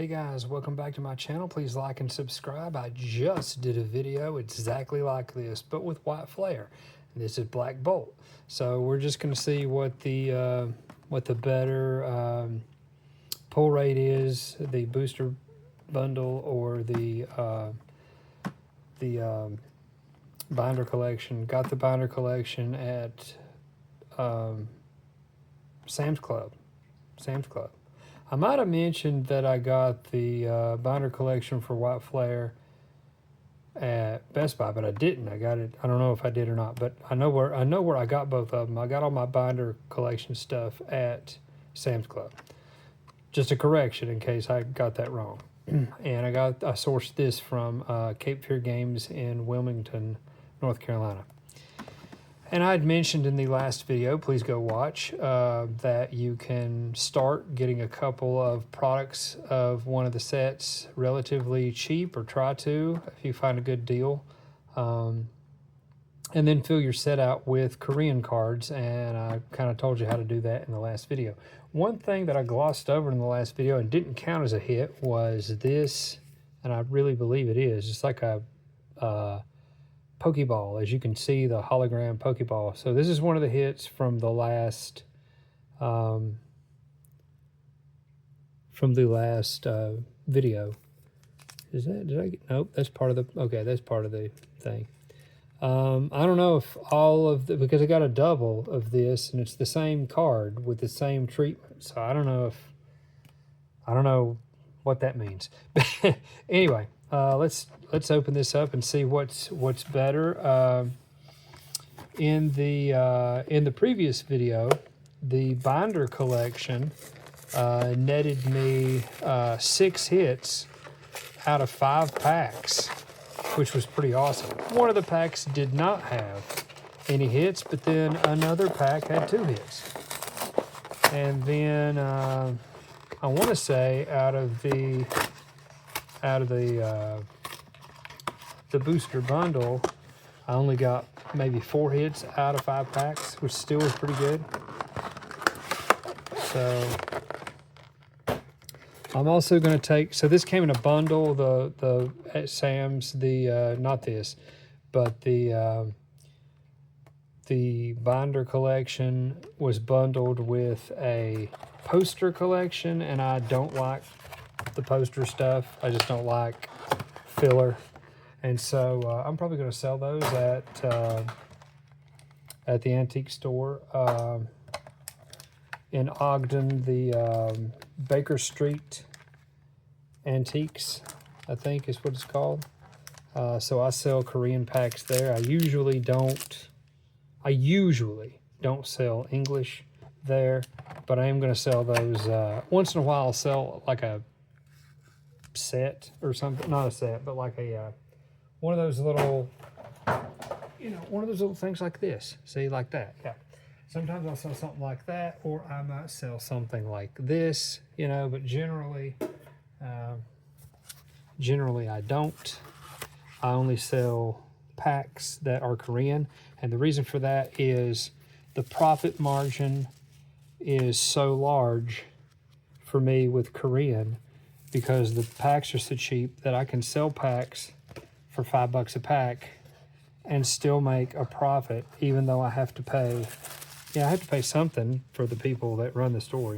Hey guys, welcome back to my channel. Please like and subscribe. I just did a video exactly like this, but with white flare. And this is Black Bolt. So we're just going to see what the better pull rate is, the booster bundle or the binder collection. Got the binder collection at Sam's Club. I might have mentioned that I got the binder collection for white flare at Best Buy, but I didn't. I got it. I don't know if I did or not, but I know where I got both of them. I got all my binder collection stuff at Sam's Club. Just a correction in case I got that wrong. And I sourced this from Cape Fear Games in Wilmington, North Carolina. And I had mentioned in the last video, please go watch, that you can start getting a couple of products of one of the sets relatively cheap, or try to if you find a good deal. And then fill your set out with Korean cards, and I kind of told you how to do that in the last video. One thing that I glossed over in the last video and didn't count as a hit was this, and I really believe it is. It's like a Pokeball, as you can see, the hologram Pokeball. So this is one of the hits from the last video. Is that, did I get, nope, that's part of the, okay, that's part of the thing. I don't know if all of the, because I got a double of this and it's the same card with the same treatment. So I don't know what that means. But anyway, let's open this up and see what's better. In the previous video, the binder collection netted me 6 hits out of 5 packs, which was pretty awesome. One of the packs did not have any hits, but then another pack had 2 hits. And then I want to say out of the booster bundle, I only got maybe 4 hits out of 5 packs, which still is pretty good. So I'm also going to take, so this came in a bundle, the at Sam's, not this, but the binder collection was bundled with a poster collection, and I don't like the poster stuff. I just don't like filler. And so I'm probably going to sell those at the antique store in Ogden, the Baker Street Antiques, I think is what it's called. So I sell Korean packs there. I usually don't sell English there, but I am going to sell those. Once in a while I'll sell like a set or something, not a set, but like a one of those little, one of those little things like this. See, like that. Yeah. Sometimes I'll sell something like that, or I might sell something like this, but generally I don't. I only sell packs that are Korean, and the reason for that is the profit margin is so large for me with Korean, because the packs are so cheap that I can sell packs for $5 a pack and still make a profit, even though I have to pay, I have to pay something for the people that run the store,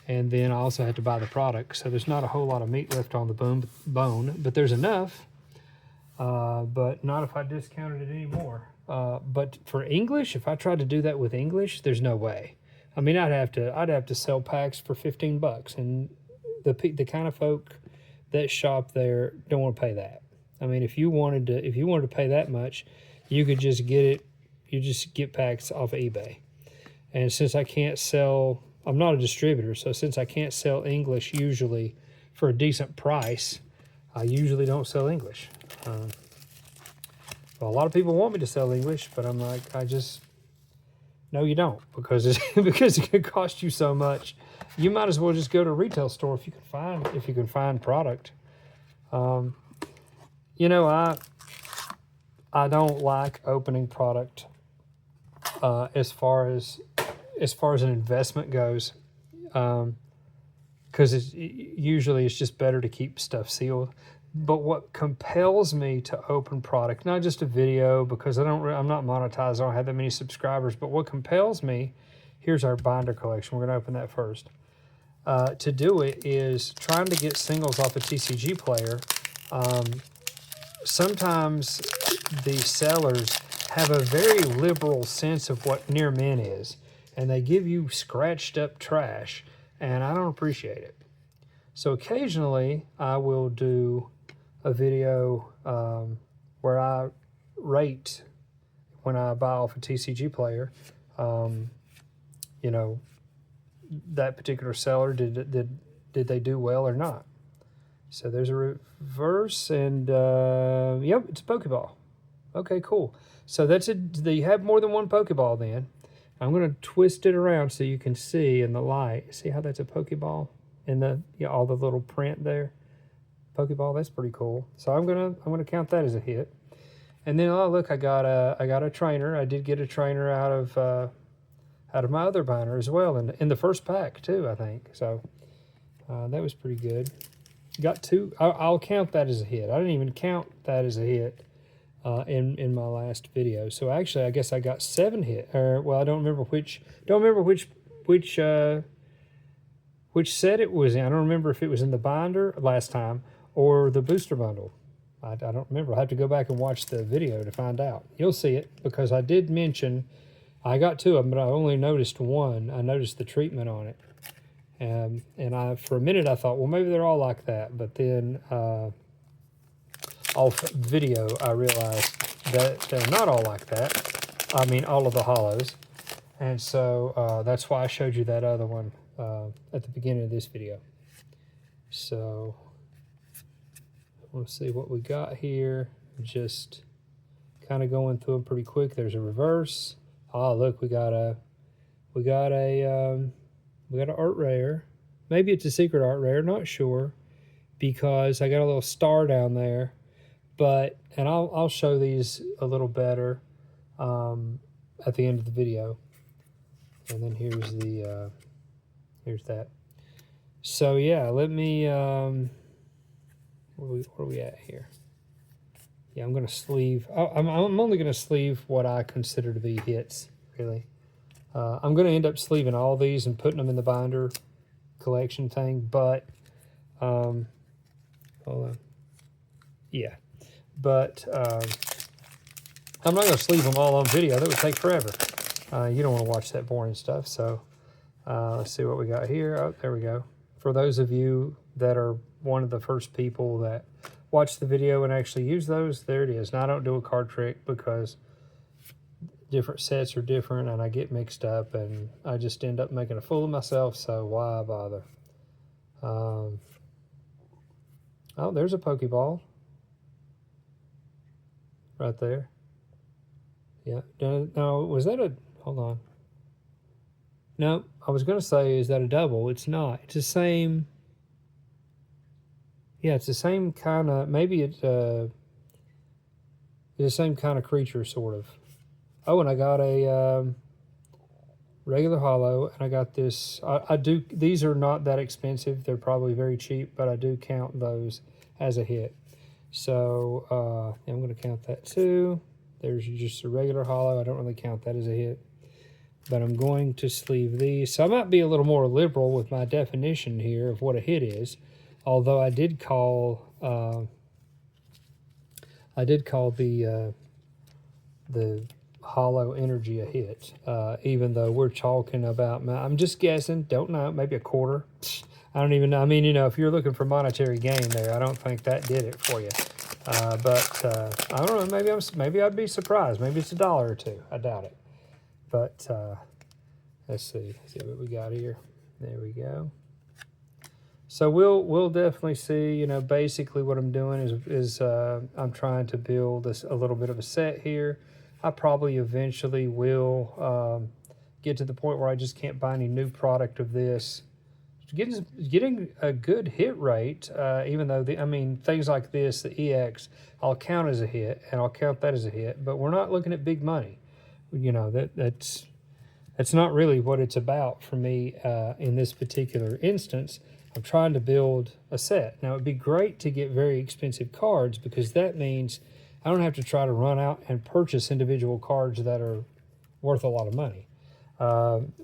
and then I also have to buy the product. So there's not a whole lot of meat left on the bone, but there's enough, but not if I discounted it anymore. But for English, if I tried to do that with English, there's no way. I mean, I'd have to sell packs for $15, and the kind of folk that shop there don't want to pay that. I mean, if you wanted to pay that much, you could just get it. You just get packs off of eBay. And since I can't sell, I'm not a distributor, so since I can't sell English usually for a decent price, I usually don't sell English. Well, a lot of people want me to sell English, but I'm like, no, you don't, because because it could cost you so much. You might as well just go to a retail store if you can find product. I don't like opening product as far as an investment goes, because usually it's just better to keep stuff sealed. But what compels me to open product, not just a video, because I'm not monetized, I don't have that many subscribers, but what compels me, here's our binder collection. We're going to open that first. To do it is trying to get singles off a TCG Player. Sometimes the sellers have a very liberal sense of what near min is, and they give you scratched up trash, and I don't appreciate it. So occasionally I will do a video where I rate when I buy off a TCG Player, you know, that particular seller, did they do well or not? So there's a reverse, and yep, it's a Pokeball. Okay, cool. So you have more than one Pokeball then. I'm going to twist it around so you can see in the light. See how that's a Pokeball in the all the little print there? Pokeball, that's pretty cool. So I'm gonna count that as a hit. And then oh look, I got a trainer. I did get a trainer out of my other binder as well, in the first pack too, I think. So that was pretty good. Got two. I'll count that as a hit. I didn't even count that as a hit in my last video. So actually, I guess I got 7 hit. Well, I don't remember which set it was in. I don't remember if it was in the binder last time or the booster bundle. I don't remember. I'll have to go back and watch the video to find out. You'll see it because I did mention I got 2 of them, but I only noticed one. I noticed the treatment on it. And for a minute I thought, well, maybe they're all like that. But then off video, I realized that they're not all like that. I mean, all of the hollows. And so that's why I showed you that other one at the beginning of this video. So let's see what we got here. Just kind of going through them pretty quick. There's a reverse. Oh, look, we got a art rare. Maybe it's a secret art rare, not sure, because I got a little star down there. But I'll show these a little better at the end of the video. And then here's that. So yeah, let me where are we at here? Yeah, I'm gonna sleeve. I'm only gonna sleeve what I consider to be hits, really. I'm going to end up sleeving all these and putting them in the binder collection thing, but, hold on. Yeah, but I'm not going to sleeve them all on video. That would take forever. You don't want to watch that boring stuff, so let's see what we got here. Oh, there we go. For those of you that are one of the first people that watch the video and actually use those, there it is. Now, I don't do a card trick because different sets are different and I get mixed up and I just end up making a fool of myself, so why bother? Oh, there's a Pokeball right there. Yeah, no, was that a, hold on. No, I was going to say, is that a double? It's not. It's the same, yeah, it's the same kind of, maybe it's the same kind of creature, sort of. Oh, and I got a regular hollow, and I got this. These are not that expensive. They're probably very cheap, but I do count those as a hit. So I'm going to count that too. There's just a regular hollow. I don't really count that as a hit, but I'm going to sleeve these. So I might be a little more liberal with my definition here of what a hit is, although I did call the hollow energy a hit, even though we're talking about, I'm just guessing, don't know, maybe a quarter. I don't even know. I mean, you know, if you're looking for monetary gain there, I don't think that did it for you. But I don't know, maybe I'd be surprised. Maybe it's $1 or $2. I doubt it. But let's see what we got here. There we go. So we'll definitely see, you know, basically what I'm doing is I'm trying to build a little bit of a set here. I probably eventually will get to the point where I just can't buy any new product of this. Getting a good hit rate, even though, things like this, the EX, I'll count as a hit, and I'll count that as a hit, but we're not looking at big money. You know, that's not really what it's about for me in this particular instance. I'm trying to build a set. Now, it'd be great to get very expensive cards because that means I don't have to try to run out and purchase individual cards that are worth a lot of money.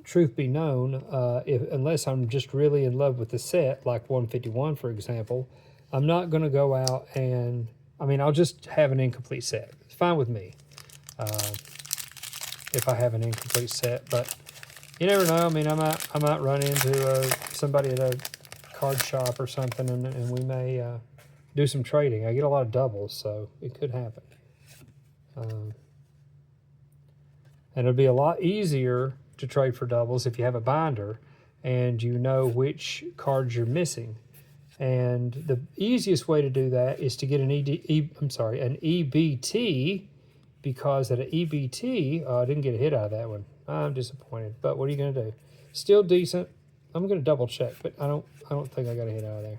Truth be known, unless I'm just really in love with the set, like 151, for example, I'm not going to go out and, I mean, I'll just have an incomplete set. It's fine with me if I have an incomplete set, but you never know. I mean, I might run into somebody at a card shop or something, and we may do some trading. I get a lot of doubles, so it could happen. And it'll be a lot easier to trade for doubles if you have a binder and you know which cards you're missing. And the easiest way to do that is to get an EBT, because at an EBT, I didn't get a hit out of that one. I'm disappointed, but what are you going to do? Still decent. I'm going to double check, but I don't think I got a hit out of there.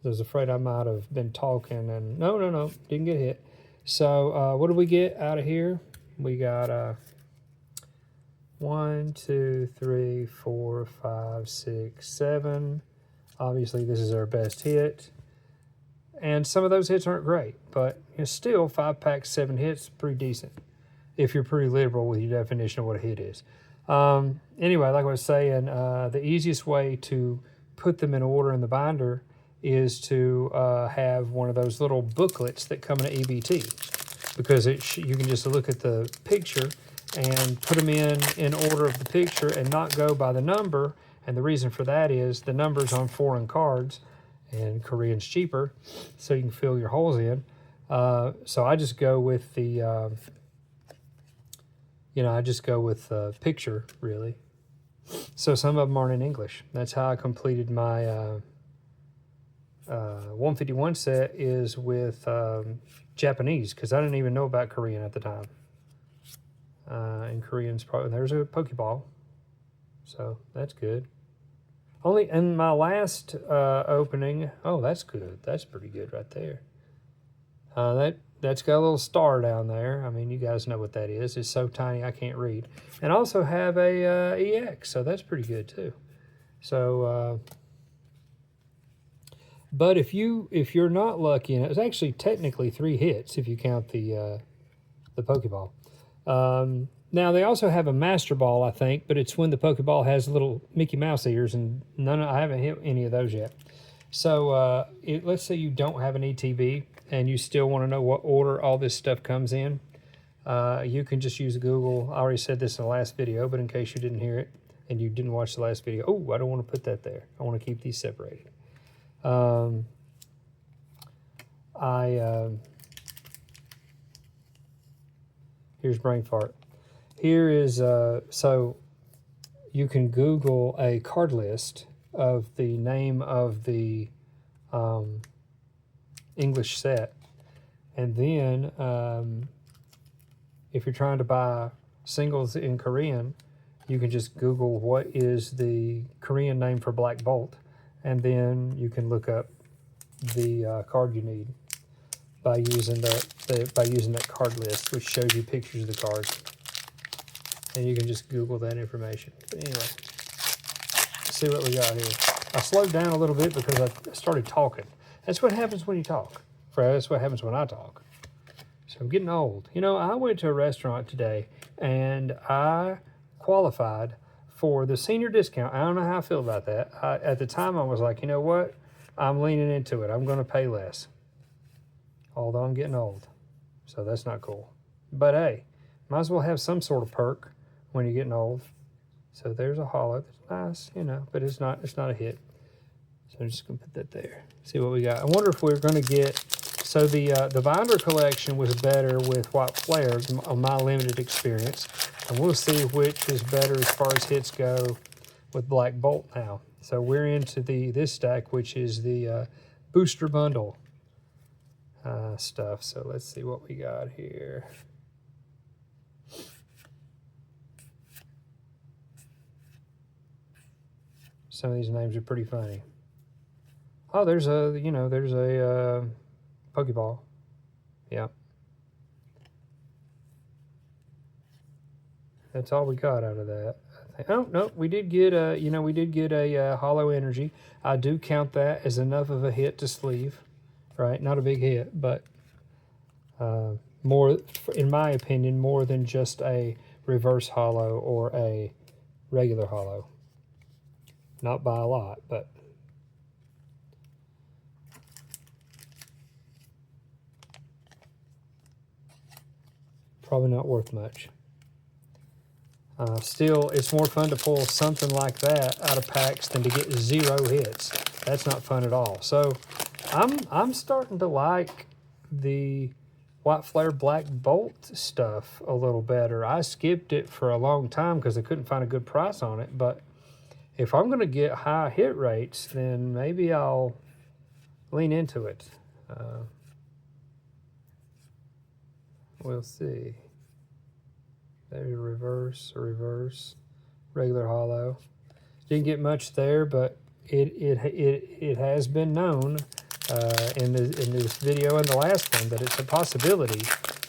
I was afraid I might have been talking, and no, didn't get hit. So what did we get out of here? We got 1, 2, 3, 4, 5, 6, 7. Obviously, this is our best hit. And some of those hits aren't great, but still 5 packs, 7 hits, pretty decent if you're pretty liberal with your definition of what a hit is. Anyway, like I was saying, the easiest way to put them in order in the binder is to have one of those little booklets that come in an EBT, because you can just look at the picture and put them in order of the picture and not go by the number. And the reason for that is the numbers on foreign cards, and Korean's cheaper, so you can fill your holes in. So I just go with the, picture, really. So some of them aren't in English. That's how I completed my 151 set, is with Japanese, because I didn't even know about Korean at the time. And Korean's probably, there's a Pokeball, so that's good. Only in my last opening, oh, that's good. That's pretty good right there. That's got a little star down there. I mean, you guys know what that is. It's so tiny I can't read. And also have a EX, so that's pretty good too. So, but if you're not lucky, and it was actually technically 3 hits if you count the Pokeball. Now, they also have a Master Ball, I think, but it's when the Pokeball has little Mickey Mouse ears, and I haven't hit any of those yet. So let's say you don't have an ETB, and you still want to know what order all this stuff comes in. You can just use Google. I already said this in the last video, but in case you didn't hear it and you didn't watch the last video, oh, I don't want to put that there. I want to keep these separated. Here's brain fart. Here is, so you can Google a card list of the name of the English set. And then if you're trying to buy singles in Korean, you can just Google what is the Korean name for Black Bolt. And then you can look up the card you need by using that card list, which shows you pictures of the cards. And you can just Google that information. But anyway, let's see what we got here. I slowed down a little bit because I started talking. That's what happens when you talk. That's what happens when I talk. So I'm getting old. I went to a restaurant today, and I qualified for the senior discount. I don't know how I feel about that. At the time, I was like, you know what? I'm leaning into it. I'm going to pay less. Although I'm getting old. So that's not cool. But hey, might as well have some sort of perk when you're getting old. So there's a hollow. That's nice, but it's not a hit. So I'm just going to put that there. See what we got. I wonder if we're going to get... So the binder collection was better with White Flare, on my limited experience. And we'll see which is better as far as hits go with Black Bolt now. So we're into this stack, which is the booster bundle stuff. So let's see what we got here. Some of these names are pretty funny. Oh, there's a Pokeball. Yeah. That's all we got out of that, I Oh, no, we did get a, you know, we did get a hollow energy. I do count that as enough of a hit to sleeve, right? Not a big hit, but more, in my opinion, more than just a reverse hollow or a regular hollow. Not by a lot, but probably not worth much. Still, it's more fun to pull something like that out of packs than to get 0 hits. That's not fun at all. So I'm starting to like the White Flare Black Bolt stuff a little better. I skipped it for a long time because I couldn't find a good price on it. But if I'm going to get high hit rates, then maybe I'll lean into it. We'll see. There's a reverse, regular hollow. Didn't get much there, but it has been known in this video and the last one that it's a possibility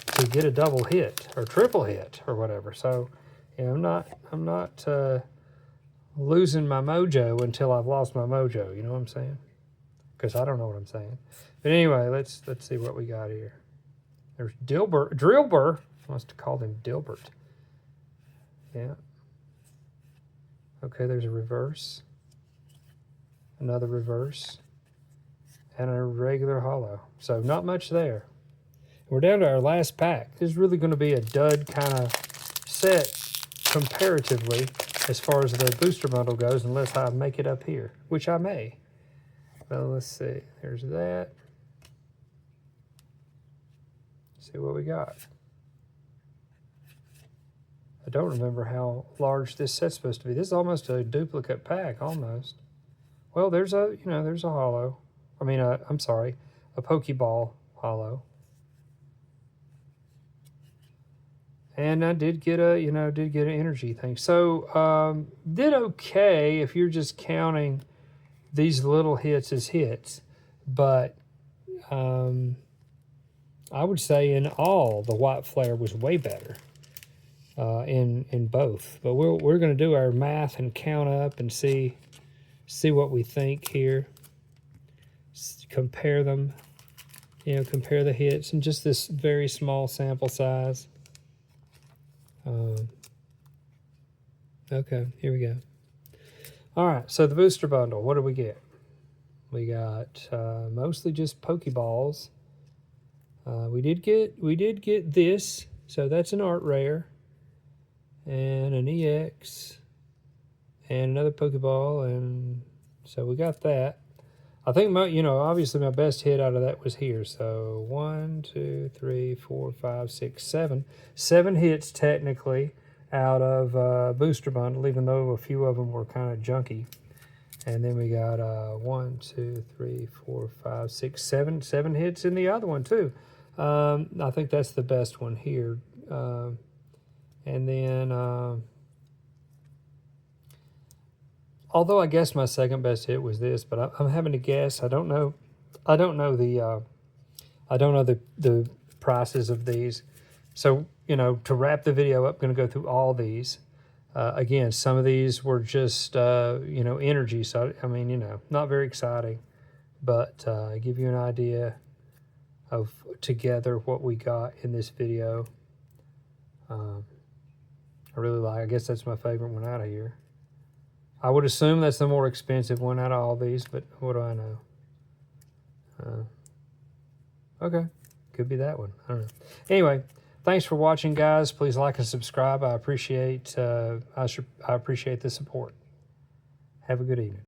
to get a double hit or triple hit or whatever. So, yeah, I'm not losing my mojo until I've lost my mojo. You know what I'm saying? Because I don't know what I'm saying. But anyway, let's see what we got here. There's Drillbur. I must have called him Dilbert. Yeah. Okay, there's a reverse. Another reverse. And a regular hollow. So not much there. We're down to our last pack. This is really going to be a dud kind of set comparatively as far as the booster bundle goes, unless I make it up here, which I may. Well, let's see. There's that. See what we got. I don't remember how large this set's supposed to be. This is almost a duplicate pack, almost. Well, there's a, you know, there's a hollow. I mean, I'm sorry, a Pokeball hollow. And I did get a, you know, did get an energy thing. So, did okay if you're just counting these little hits as hits. But, I would say in all, the White Flare was way better in both. But we're going to do our math and count up and see what we think here. Compare them, you know, compare the hits and just this very small sample size. Okay, here we go. All right, so the booster bundle, what do we get? We got mostly just Pokeballs. We did get this, so that's an art rare, and an EX, and another Pokeball, and so we got that. I think you know, obviously my best hit out of that was here. So 1, 2, 3, 4, 5, 6, 7. 7 hits technically out of booster bundle, even though a few of them were kind of junky. And then we got 1, 2, 3, 4, 5, 6, 7. 7 hits in the other one too. I think that's the best one here. And then, although I guess my second best hit was this, but I'm having to guess. I don't know the prices of these. So, you know, to wrap the video up, I'm going to go through all these. Again, some of these were just, you know, energy. So, I mean, you know, not very exciting, but give you an idea of together what we got in this video. I really like, I guess that's my favorite one out of here. I would assume that's the more expensive one out of all these, but what do I know? Okay, could be that one. I don't know. Anyway, thanks for watching, guys. Please like and subscribe. I appreciate I appreciate the support. Have a good evening.